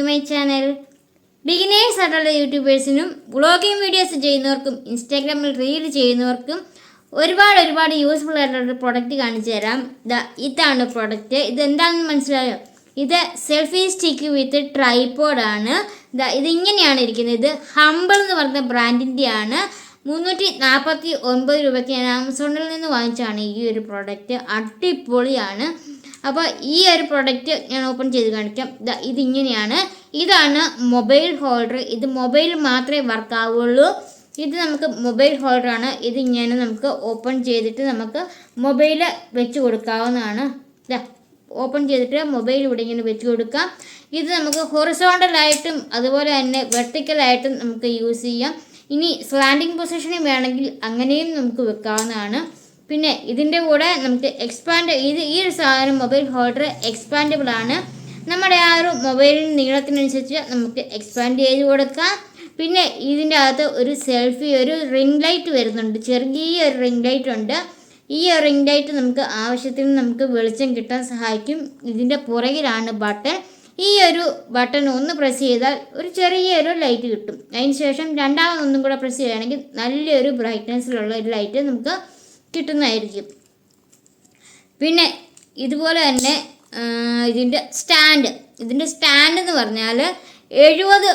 My channel. Beginners ആയിട്ടുള്ള യൂട്യൂബേഴ്സിനും vlogging videos ചെയ്യുന്നവർക്കും ഇൻസ്റ്റാഗ്രാമിൽ റീൽ ചെയ്യുന്നവർക്കും ഒരുപാട് യൂസ്ഫുൾ ആയിട്ടുള്ള പ്രൊഡക്റ്റ് കാണിച്ചു തരാം. ഇതാണ് പ്രൊഡക്റ്റ്. ഇതെന്താണെന്ന് മനസ്സിലായോ? ഇത് സെൽഫി സ്റ്റിക്ക് വിത്ത് ട്രൈപോഡാണ്. ഇതിങ്ങനെയാണ് ഇരിക്കുന്നത്. ഇത് ഹംബിൾ എന്ന് പറഞ്ഞ ബ്രാൻഡിൻ്റെ ആണ്. 349 രൂപയ്ക്ക് ഞാൻ ആമസോണിൽ നിന്ന് വാങ്ങിച്ചാണ് ഈ ഒരു പ്രൊഡക്റ്റ്. അടിപൊളിയാണ്. അപ്പോൾ ഈ ഒരു പ്രൊഡക്റ്റ് ഞാൻ ഓപ്പൺ ചെയ്ത് കാണിക്കാം. ഇതിങ്ങനെയാണ്. ഇതാണ് മൊബൈൽ ഹോൾഡർ. ഇത് മൊബൈൽ മാത്രമേ വർക്ക് ആവുള്ളൂ. ഇത് നമുക്ക് മൊബൈൽ ഹോൾഡറാണ്. ഇതിങ്ങനെ നമുക്ക് ഓപ്പൺ ചെയ്തിട്ട് നമുക്ക് മൊബൈൽ വെച്ച് കൊടുക്കാവുന്നതാണ്. ഓപ്പൺ ചെയ്തിട്ട് മൊബൈൽ ഇവിടെ ഇങ്ങനെ വെച്ച് കൊടുക്കാം. ഇത് നമുക്ക് ഹൊറിസോണ്ടലായിട്ടും അതുപോലെ തന്നെ വെർട്ടിക്കലായിട്ടും നമുക്ക് യൂസ് ചെയ്യാം. ഇനി സ്ലാൻഡിങ് പൊസിഷനിൽ വേണമെങ്കിൽ അങ്ങനെയും നമുക്ക് വെക്കാവുന്നതാണ്. പിന്നെ ഇതിൻ്റെ കൂടെ നമുക്ക് ഈ ഒരു സാധനം മൊബൈൽ ഹോൾഡർ എക്സ്പാൻഡബിൾ ആണ്. നമ്മുടെ ആ ഒരു മൊബൈലിന് നീളത്തിനനുസരിച്ച് നമുക്ക് എക്സ്പാൻഡ് ചെയ്ത് കൊടുക്കാം. പിന്നെ ഇതിൻ്റെ അകത്ത് ഒരു റിംഗ് ലൈറ്റ് വരുന്നുണ്ട്. ചെറിയൊരു റിംഗ് ലൈറ്റ് ഉണ്ട്. ഈ റിംഗ് ലൈറ്റ് നമുക്ക് ആവശ്യത്തിന് നമുക്ക് വെളിച്ചം കിട്ടാൻ സഹായിക്കും. ഇതിൻ്റെ പുറകിലാണ് ബട്ടൺ. ഈ ഒരു ബട്ടൺ ഒന്ന് പ്രസ് ചെയ്താൽ ഒരു ചെറിയൊരു ലൈറ്റ് കിട്ടും. അതിന് ശേഷം രണ്ടാമതൊന്നും കൂടെ പ്രസ് ചെയ്യുകയാണെങ്കിൽ നല്ലൊരു ബ്രൈറ്റ്നസ്സിലുള്ള ഒരു ലൈറ്റ് നമുക്ക് കിട്ടുന്നതായിരിക്കും. പിന്നെ ഇതുപോലെ തന്നെ ഇതിൻ്റെ സ്റ്റാൻഡ് എന്ന് പറഞ്ഞാൽ 70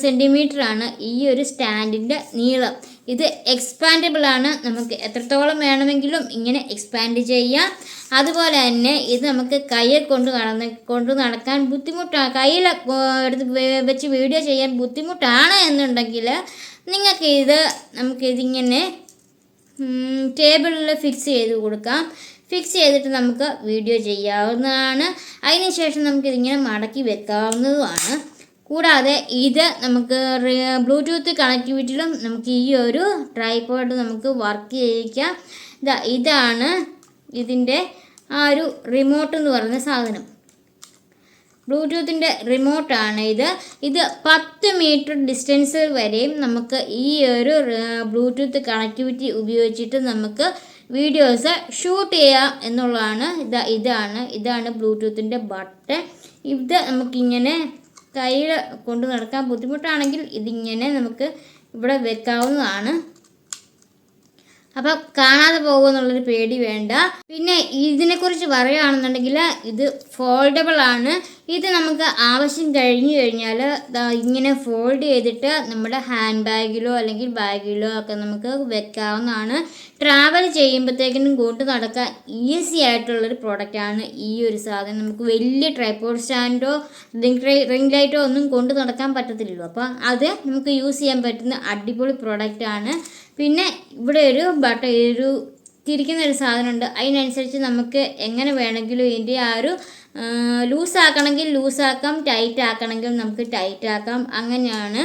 സെൻറ്റിമീറ്ററാണ് ഈ ഒരു സ്റ്റാൻഡിൻ്റെ നീളം. ഇത് എക്സ്പാൻഡബിൾ ആണ്. നമുക്ക് എത്രത്തോളം വേണമെങ്കിലും ഇങ്ങനെ എക്സ്പാൻഡ് ചെയ്യാം. അതുപോലെ തന്നെ ഇത് നമുക്ക് കയ്യിൽ കൊണ്ട് നടക്കാൻ ബുദ്ധിമുട്ടാണ്. കയ്യിൽ എടുത്ത് വെച്ച് വീഡിയോ ചെയ്യാൻ ബുദ്ധിമുട്ടാണ് എന്നുണ്ടെങ്കിൽ നമുക്കിതിങ്ങനെ ടേബിളിൽ ഫിക്സ് ചെയ്ത് കൊടുക്കാം. ഫിക്സ് ചെയ്തിട്ട് നമുക്ക് വീഡിയോ ചെയ്യാവുന്നതാണ്. അതിനുശേഷം നമുക്കിതിങ്ങനെ മടക്കി വെക്കാവുന്നതുമാണ്. കൂടാതെ ഇത് നമുക്ക് ബ്ലൂടൂത്ത് കണക്ടിവിറ്റിയിലും നമുക്ക് ഈ ഒരു ട്രൈപോഡ് നമുക്ക് വർക്ക് ചെയ്യിക്കാം. ഇതാണ് ഇതിൻ്റെ ആ ഒരു റിമോട്ട് എന്ന് പറയുന്ന സാധനം. ബ്ലൂടൂത്തിൻ്റെ റിമോട്ടാണ് ഇത് 10 മീറ്റർ ഡിസ്റ്റൻസ് വരെയും നമുക്ക് ഈ ഒരു ബ്ലൂടൂത്ത് കണക്ടിവിറ്റി ഉപയോഗിച്ചിട്ട് നമുക്ക് വീഡിയോസ് ഷൂട്ട് ചെയ്യാം എന്നുള്ളതാണ്. ഇതാണ് ബ്ലൂടൂത്തിൻ്റെ ബട്ടൺ. ഇത് നമുക്കിങ്ങനെ കയ്യിൽ കൊണ്ട് നടക്കാൻ ബുദ്ധിമുട്ടാണെങ്കിൽ ഇതിങ്ങനെ നമുക്ക് ഇവിടെ വെക്കാവുന്നതാണ്. അപ്പം കാണാതെ പോകുമെന്നുള്ളൊരു പേടി വേണ്ട. പിന്നെ ഇതിനെക്കുറിച്ച് പറയുകയാണെന്നുണ്ടെങ്കിൽ ഇത് ഫോൾഡബിൾ ആണ്. ഇത് നമുക്ക് ആവശ്യം കഴിഞ്ഞു കഴിഞ്ഞാൽ ഇങ്ങനെ ഫോൾഡ് ചെയ്തിട്ട് നമ്മുടെ ഹാൻഡ് ബാഗിലോ അല്ലെങ്കിൽ ബാഗിലോ ഒക്കെ നമുക്ക് വെക്കാവുന്നതാണ്. ട്രാവൽ ചെയ്യുമ്പോഴത്തേക്കിനും കൊണ്ട് നടക്കാൻ ഈസി ആയിട്ടുള്ളൊരു പ്രോഡക്റ്റാണ് ഈ ഒരു സാധനം. നമുക്ക് വലിയ ട്രൈപോഡ് സ്റ്റാൻഡോ റിംഗ് ലൈറ്റോ ഒന്നും കൊണ്ട് നടക്കാൻ പറ്റത്തില്ലല്ലോ. അപ്പോൾ അത് നമുക്ക് യൂസ് ചെയ്യാൻ പറ്റുന്ന അടിപൊളി പ്രോഡക്റ്റാണ്. പിന്നെ ഇവിടെ ഒരു തിരിക്കുന്ന ഒരു സാധനമുണ്ട്. അതിനനുസരിച്ച് നമുക്ക് എങ്ങനെ വേണമെങ്കിലും ഇതിൻ്റെ ആ ഒരു ലൂസാക്കണമെങ്കിൽ ലൂസാക്കാം, ടൈറ്റ് ആക്കണമെങ്കിൽ നമുക്ക് ടൈറ്റ് ആക്കാം. അങ്ങനെയാണ്.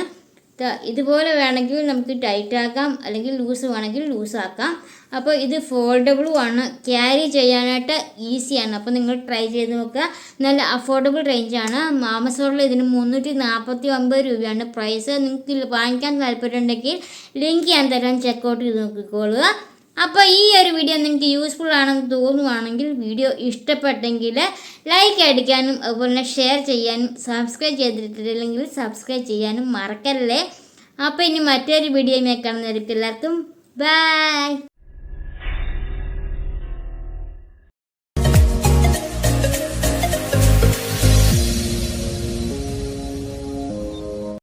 ഇതുപോലെ വേണമെങ്കിൽ നമുക്ക് ടൈറ്റ് ആക്കാം, അല്ലെങ്കിൽ ലൂസ് വേണമെങ്കിൽ ലൂസാക്കാം. അപ്പോൾ ഇത് ഫോൾഡബിളും ആണ്. ക്യാരി ചെയ്യാനായിട്ട് ഈസിയാണ്. അപ്പോൾ നിങ്ങൾ ട്രൈ ചെയ്ത് നോക്കുക. നല്ല അഫോർഡബിൾ റേഞ്ചാണ്. ആമസോണിൽ ഇതിന് 349 രൂപയാണ് പ്രൈസ്. നിങ്ങൾക്ക് വാങ്ങിക്കാൻ താല്പര്യമുണ്ടെങ്കിൽ ലിങ്ക് ഞാൻ തരാൻ ചെക്കൗട്ട് ചെയ്ത് നോക്കിക്കോളുക. അപ്പോൾ ഈ ഒരു വീഡിയോ നിങ്ങൾക്ക് യൂസ്ഫുൾ ആണെന്ന് തോന്നുവാണെങ്കിൽ, വീഡിയോ ഇഷ്ടപ്പെട്ടെങ്കിൽ ലൈക്ക് അടിക്കാനും അതുപോലെ തന്നെ ഷെയർ ചെയ്യാനും സബ്സ്ക്രൈബ് ചെയ്തിട്ടില്ലെങ്കിൽ സബ്സ്ക്രൈബ് ചെയ്യാനും മറക്കല്ലേ. അപ്പോൾ ഇനി മറ്റൊരു വീഡിയോയുമായി കാണുന്നവർക്ക് എല്ലാവർക്കും ബൈ.